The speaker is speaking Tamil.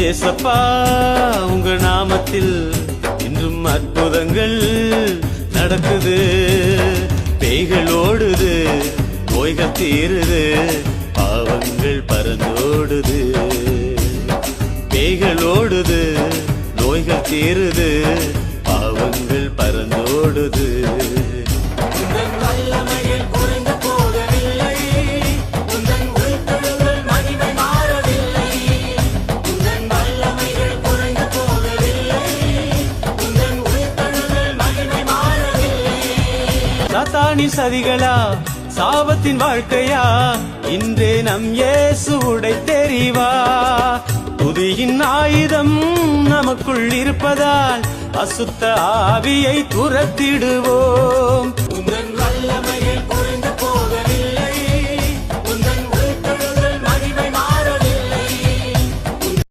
ஏசப்பா உங்க நாமத்தில் இன்றும் அற்புதங்கள் நடக்குது. பேய்கள் ஓடுது, நோய்கள் தீருது, பாவங்கள் பறந்தோடுது. பேய்கள் ஓடுது, நோய்கள் தீருது, பாவங்கள் பறந்தோடுது. சாத்தானின் சதிகளா, சாபத்தின் வாழ்க்கையா, இன்றே நம் இயேசு உடை தெரிவா. துதியின் ஆயுதம் நமக்குள் இருப்பதால் அசுத்த ஆவியை துரத்திடுவோம்.